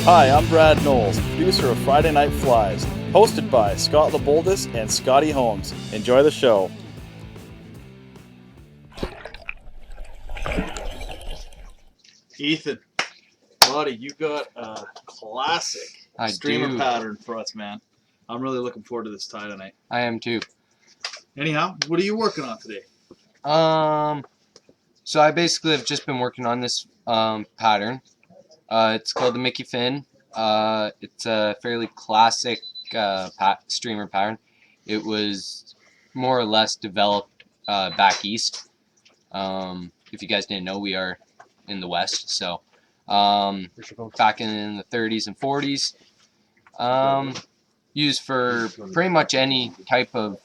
Hi, I'm Brad Knowles, producer of Friday Night Flies, hosted by Scott LeBoldis and Scotty Holmes. Enjoy the show. Ethan, buddy, you got a classic streamer pattern for us, man. I'm really looking forward to this tie tonight. I am too. Anyhow, what are you working on today? So I basically have just been working on this pattern. It's called the Mickey Finn. It's a fairly classic streamer pattern. It was more or less developed back east. If you guys didn't know, we are in the west. So back in the 30s and 40s. Used for pretty much any type of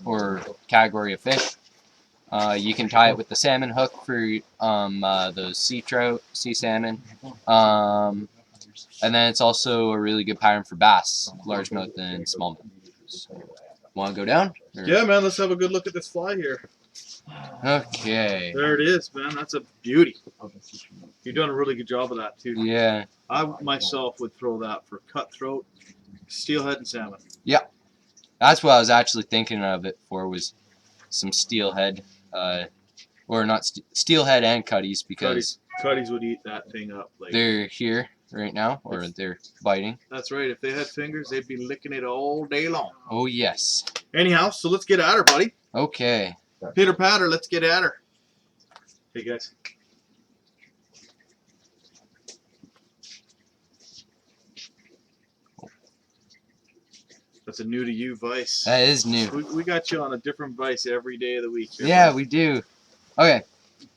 or category of fish. You can tie it with the salmon hook for those sea trout, sea salmon. And then it's also a really good pattern for bass, largemouth and smallmouth. So, want to go down? Or? Yeah, man, let's have a good look at this fly here. Okay. There it is, man. That's a beauty. You've done a really good job of that, too. Yeah. I myself would throw that for cutthroat, steelhead, and salmon. Yeah. That's what I was actually thinking of it for, was some steelhead. Or not steelhead and cutties, because cutties would eat that thing up. Like, they're here right now, or they're biting. That's right. If they had fingers, they'd be licking it all day long. Oh, yes. Anyhow, so let's get at her, buddy. Okay. Pitter patter, let's get at her. Hey, guys. That's a new to you vice. That is new. We got you on a different vice every day of the week. Yeah, we do. Okay,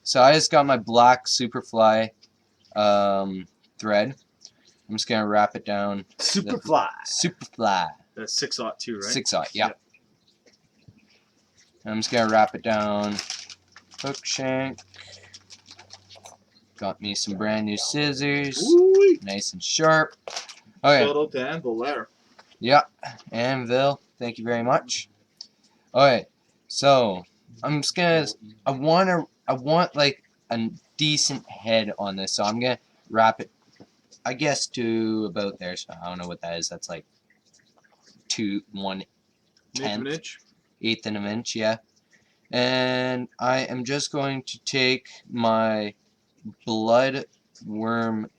so I just got my black Superfly thread. I'm just gonna wrap it down. Superfly. Superfly. That's 6/02, right? 6/0, yeah. Yep. I'm just gonna wrap it down. Hook shank. Got me some brand new scissors. Ooh-wee. Nice and sharp. Okay. Shout out to Anvil there. Yeah, Anvil. Thank you very much. Okay, so I'm just gonna. I want like a decent head on this, so I'm gonna wrap it, I guess, to about there. So I don't know what that is. That's like 1/10, eighth of an inch, yeah. And I am just going to take my blood worm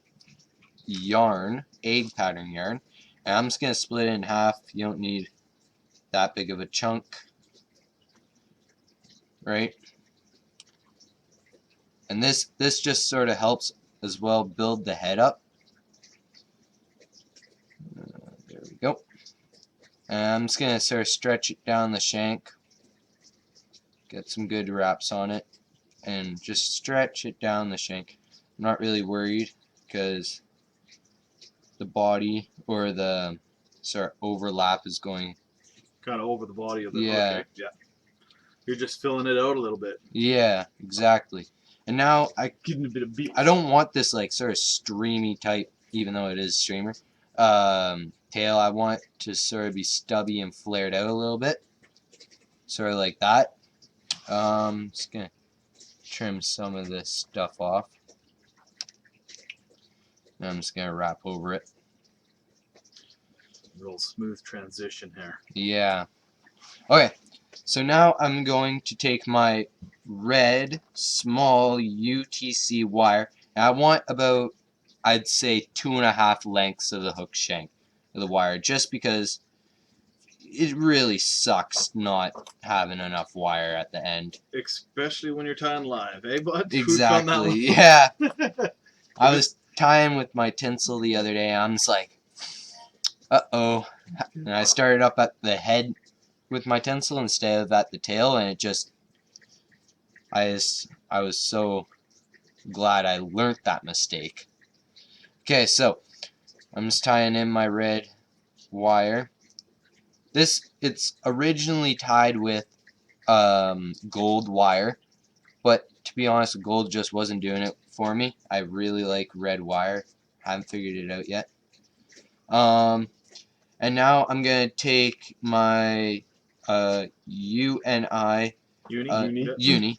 yarn, egg pattern yarn, and I'm just gonna split it in half. You don't need that big of a chunk, right? And this just sort of helps as well build the head up. There we go. And I'm just gonna sort of stretch it down the shank, get some good wraps on it, and just stretch it down the shank. I'm not really worried because the body or the sort of overlap is going kind of over the body of the yeah. hook. Yeah. You're just filling it out a little bit. Yeah, exactly. And now Getting a bit of beat. I don't want this like sort of streamy type, even though it is streamer. Tail, I want to sort of be stubby and flared out a little bit, sort of like that. Just gonna trim some of this stuff off. And I'm just gonna wrap over it. Real smooth transition here. Yeah. Okay. So now I'm going to take my red small UTC wire, and I want about, I'd say, 2.5 lengths of the hook shank of the wire, just because it really sucks not having enough wire at the end. Especially when you're tying live, eh, bud? Exactly. Yeah. I was tying with my tinsel the other day, and I'm just like, uh-oh. And I started up at the head with my tinsel instead of at the tail, and it just, I was so glad I learned that mistake. Okay, so I'm just tying in my red wire. It's originally tied with gold wire, but to be honest, gold just wasn't doing it for me. I really like red wire. Haven't figured it out yet. And now I'm gonna take my UNI Uni.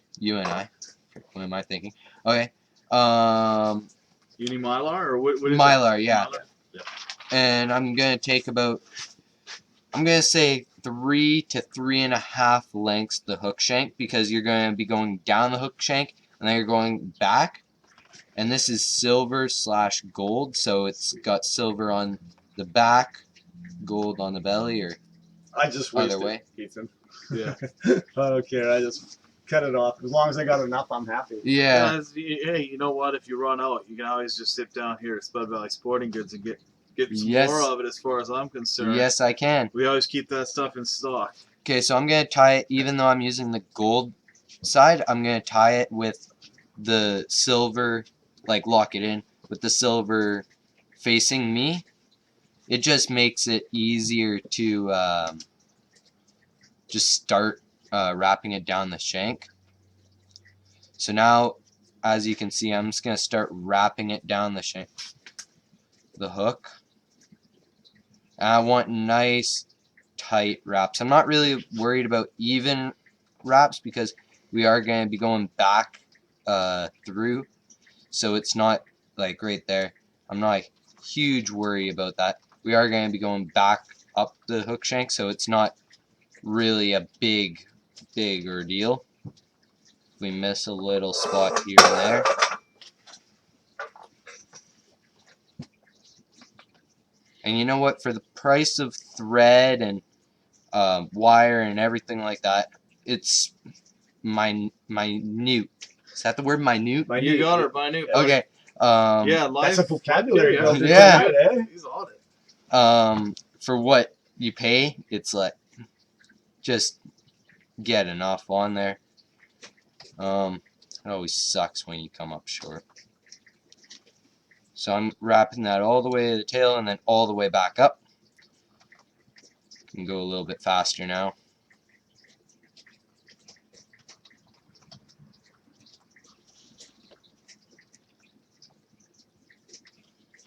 What am I thinking? Okay. Uni Mylar or what is Mylar, it? yeah. Mylar? Yeah. And I'm gonna take about, I'm gonna say 3 to 3.5 lengths the hook shank, because you're gonna be going down the hook shank and then you're going back. And this is silver / gold, so it's got silver on the back, gold on the belly, or I just other wasted way. Ethan. Yeah. I don't care. I just cut it off. As long as I got enough, I'm happy. Yeah. Guys, hey, you know what? If you run out, you can always just sit down here at Spud Valley Sporting Goods and get some Yes. more of it. As far as I'm concerned, Yes, I can. we always keep that stuff in stock. Okay, so I'm gonna tie it, even though I'm using the gold side, I'm gonna tie it with the silver, like lock it in with the silver facing me. It just makes it easier to just start wrapping it down the shank. So now, as you can see, I'm just gonna start wrapping it down the shank, the hook. And I want nice tight wraps. I'm not really worried about even wraps because we are going to be going back through, so it's not like right there. I'm not a huge worry about that. We are going to be going back up the hook shank, so it's not really a big ordeal. We miss a little spot here and there. And you know what? For the price of thread and wire and everything like that, it's minute. Is that the word, minute? You got her, minute. Okay. Yeah, That's a live. vocabulary built into Yeah. that, eh? He's on it. For what you pay, it's like just get enough on there. It always sucks when you come up short. So I'm wrapping that all the way to the tail and then all the way back up. Can go a little bit faster now.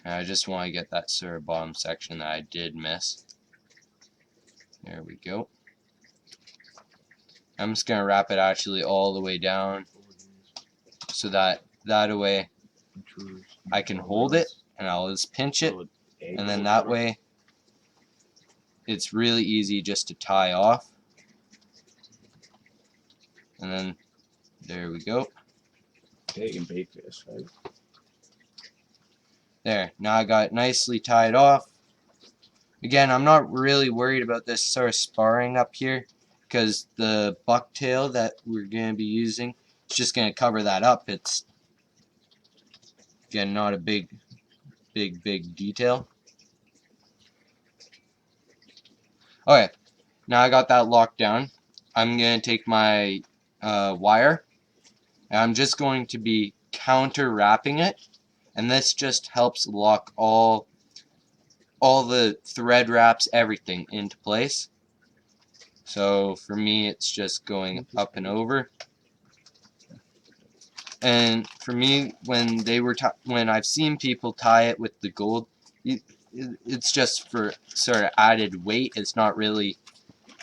And I just want to get that sort of bottom section that I did miss. There we go. I'm just going to wrap it actually all the way down so that way I can hold it and I'll just pinch it, and then that way it's really easy just to tie off. And then there we go. Egg and bait fish, right? There, now I got it nicely tied off. Again, I'm not really worried about this sort of sparring up here because the bucktail that we're going to be using is just going to cover that up. It's, again, not a big detail. Okay, now I got that locked down. I'm going to take my wire and I'm just going to be counter wrapping it, and this just helps lock all the thread wraps, everything into place. So for me, it's just going up and over. And for me, when I've seen people tie it with the gold, it's just for sort of added weight. It's not really,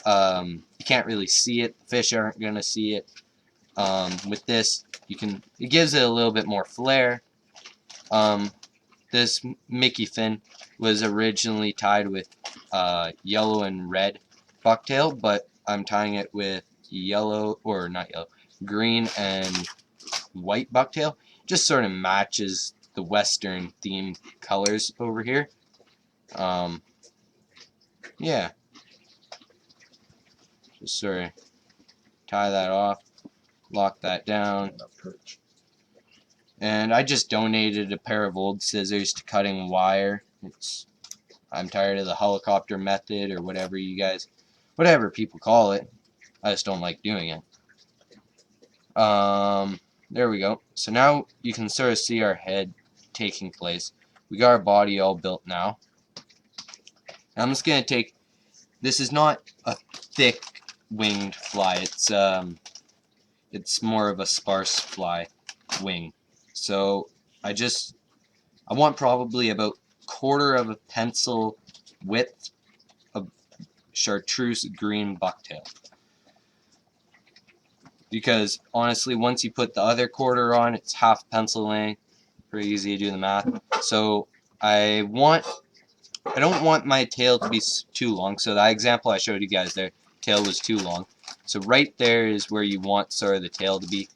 you can't really see it. Fish aren't gonna see it. With this, it gives it a little bit more flair. This Mickey fin was originally tied with yellow and red bucktail, but I'm tying it with green and white bucktail. Just sort of matches the Western themed colors over here. Yeah. Just sort of tie that off, lock that down. And I just donated a pair of old scissors to cutting wire. I'm tired of the helicopter method or whatever people call it. I just don't like doing it. There we go. So now you can sort of see our head taking place. We got our body all built now. And I'm just gonna take. This is not a thick winged fly. It's more of a sparse fly wing. So I want probably about quarter of a pencil width of chartreuse green bucktail. Because honestly, once you put the other quarter on, it's half pencil length. Pretty easy to do the math. So I want I don't want my tail to be too long. So that example I showed you guys there, tail was too long. So right there is where you want sort of the tail to be,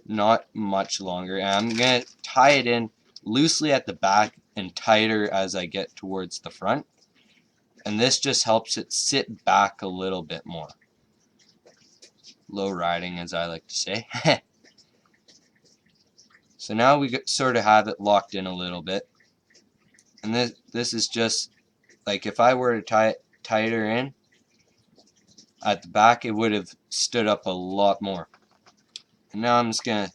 not much longer. And I'm going to tie it in loosely at the back and tighter as I get towards the front. And this just helps it sit back a little bit more. Low riding, as I like to say. So now we sort of have it locked in a little bit. And this is just, like if I were to tie it tighter in at the back, it would have stood up a lot more. And now I'm just going to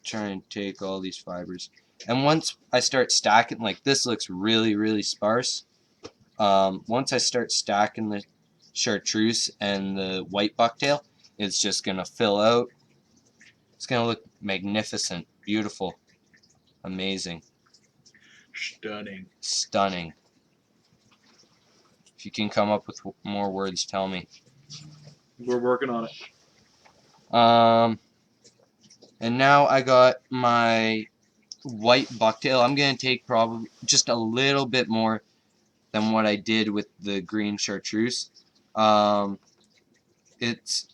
try and take all these fibers. And once I start stacking, like this looks really, really sparse. Once I start stacking the chartreuse and the white bucktail, it's just going to fill out. It's going to look magnificent, beautiful, amazing. Stunning. Stunning. If you can come up with more words, tell me. We're working on it. And now I got my white bucktail. I'm going to take probably just a little bit more than what I did with the green chartreuse. It's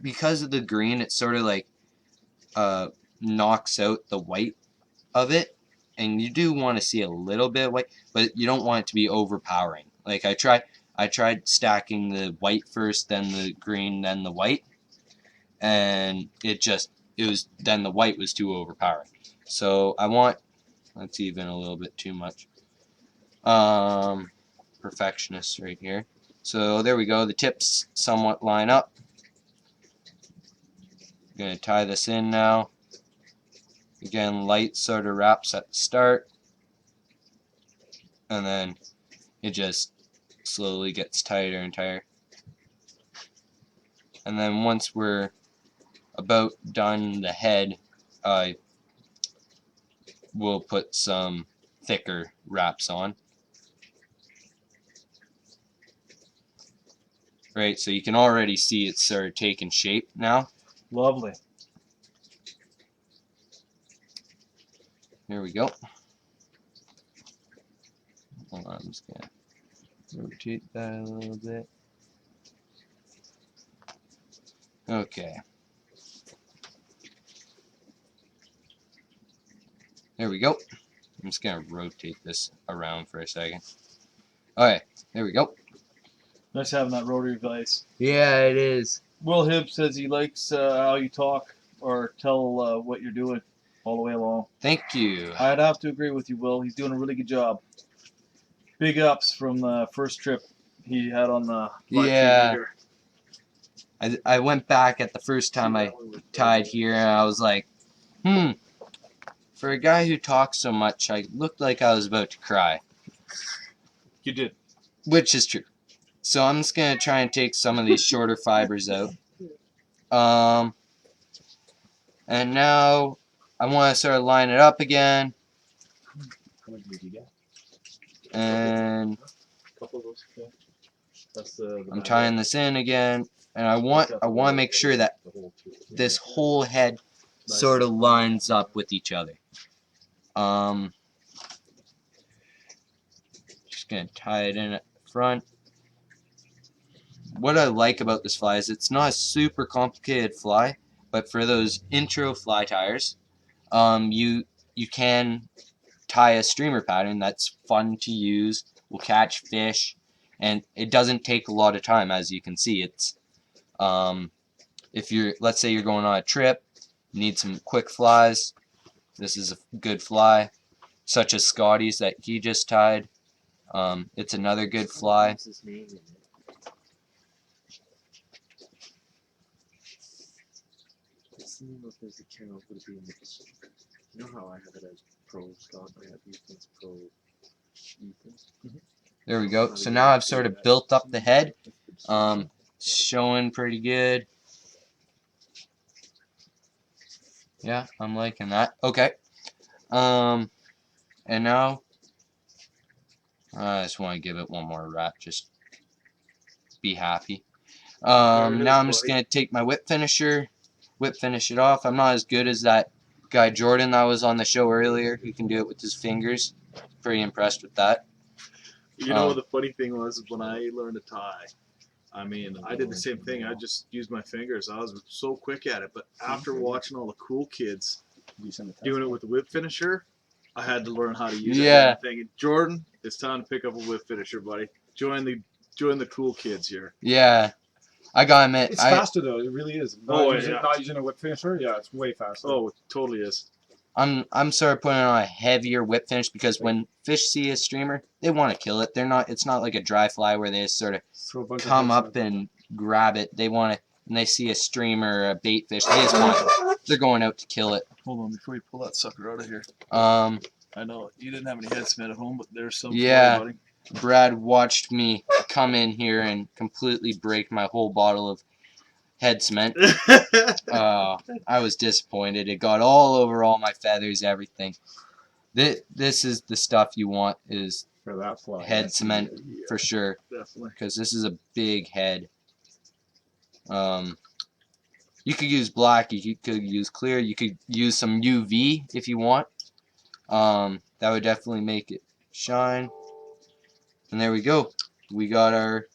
because of the green, it sort of like knocks out the white of it, and you do want to see a little bit of white, but you don't want it to be overpowering. Like I tried stacking the white first, then the green, then the white, and then the white was too overpowering. So I want, that's even a little bit too much. Perfectionist right here. So there we go. The tips somewhat line up. I'm going to tie this in now. Again, light sort of wraps at the start, and then it just slowly gets tighter and tighter. And then once we're about done the head, we'll put some thicker wraps on. Right, so you can already see it's sort of taking shape now. Lovely. Here we go. Hold on, I'm just gonna rotate that a little bit. Okay. There we go. I'm just gonna rotate this around for a second. Alright, there we go. Nice having that rotary vise. Yeah, it is. Will Hibb says he likes how you talk or tell what you're doing all the way along. Thank you. I'd have to agree with you, Will. He's doing a really good job. Big ups from the first trip he had on the 5 meter. I went back at the first time I tied here, and I was like, for a guy who talks so much, I looked like I was about to cry. You did. Which is true. So I'm just going to try and take some of these shorter fibers out. And now I want to sort of line it up again. And I'm tying this in again. And I want to make sure that this whole head sort of lines up with each other. Just going to tie it in at the front. What I like about this fly is it's not a super complicated fly, but for those intro fly tyers, you can tie a streamer pattern that's fun to use, will catch fish, and it doesn't take a lot of time. As you can see, it's if you're, let's say you're going on a trip, you need some quick flies, this is a good fly, such as Scotty's that he just tied. It's another good fly. There's a channel would be in the, you know how I have it as Pro Scott, I have Ethan's Pro Ethan. There we go. So now I've sort of built up the head, showing pretty good. Yeah, I'm liking that. Okay. And now I just want to give it one more wrap, just be happy. Now I'm just gonna take my whip finish it off. I'm not as good as that guy Jordan that was on the show earlier who can do it with his fingers. Pretty impressed with that. You know what the funny thing was when I learned to tie. I mean, I did the same thing. I just used my fingers. I was so quick at it. But after watching all the cool kids doing it with the whip finisher, I had to learn how to use it. Yeah. I'm thinking, Jordan, it's time to pick up a whip finisher, buddy. Join the cool kids here. Yeah. I gotta admit, It's faster though. It really is. Not using a whip finisher. Yeah, it's way faster. Oh, it totally is. I'm sort of putting on a heavier whip finish because when fish see a streamer, they want to kill it. They're not. It's not like a dry fly where they just sort of come up and grab it. They want to. When they see a streamer or a bait fish, they just want. They're going out to kill it. Hold on, before you pull that sucker out of here. I know you didn't have any head cement at home, but there's some. Yeah. For you, buddy. Brad watched me come in here and completely break my whole bottle of head cement. I was disappointed. It got all over all my feathers, everything. This is the stuff you want is for that fly. Head cement for sure. Definitely. Because this is a big head. You could use black. You could use clear. You could use some UV if you want. That would definitely make it shine. And there we go. We got our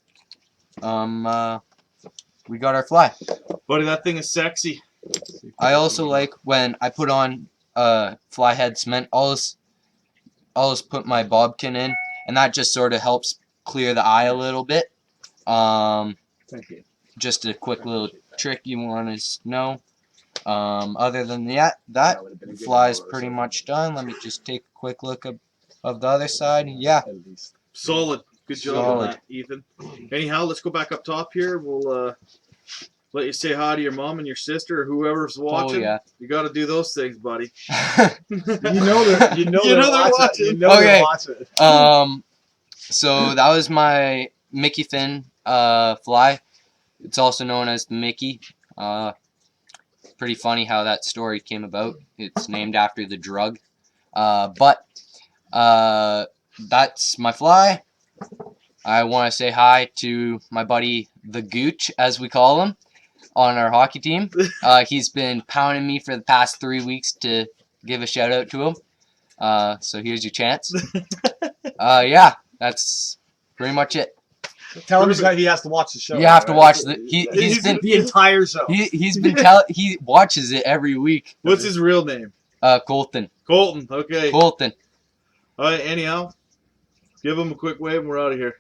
fly. Buddy, that thing is sexy. I also like when I put on fly head cement. I'll just put my bobkin in, and that just sort of helps clear the eye a little bit. Thank you. Just a quick little trick you want to know. Other than that, the fly is pretty much done. Let me just take a quick look of the other side. Yeah. Solid. Good job on that, Ethan. Anyhow, let's go back up top here. We'll let you say hi to your mom and your sister or whoever's watching. Oh, yeah. You got to do those things, buddy. You know they're watching. You know Okay. they're watching. So that was my Mickey Fin fly. It's also known as the Mickey. Pretty funny how that story came about. It's named after the drug. But that's my fly. I want to say hi to my buddy the Gooch, as we call him, on our hockey team. He's been pounding me for the past 3 weeks to give a shout out to him. So here's your chance. Yeah, that's pretty much it. Tell him he has to watch the show. You have to watch he's been the entire show. He watches it every week. What's his real name? Colton. Colton. Okay. Colton. All right. Anyhow, give him a quick wave and we're out of here.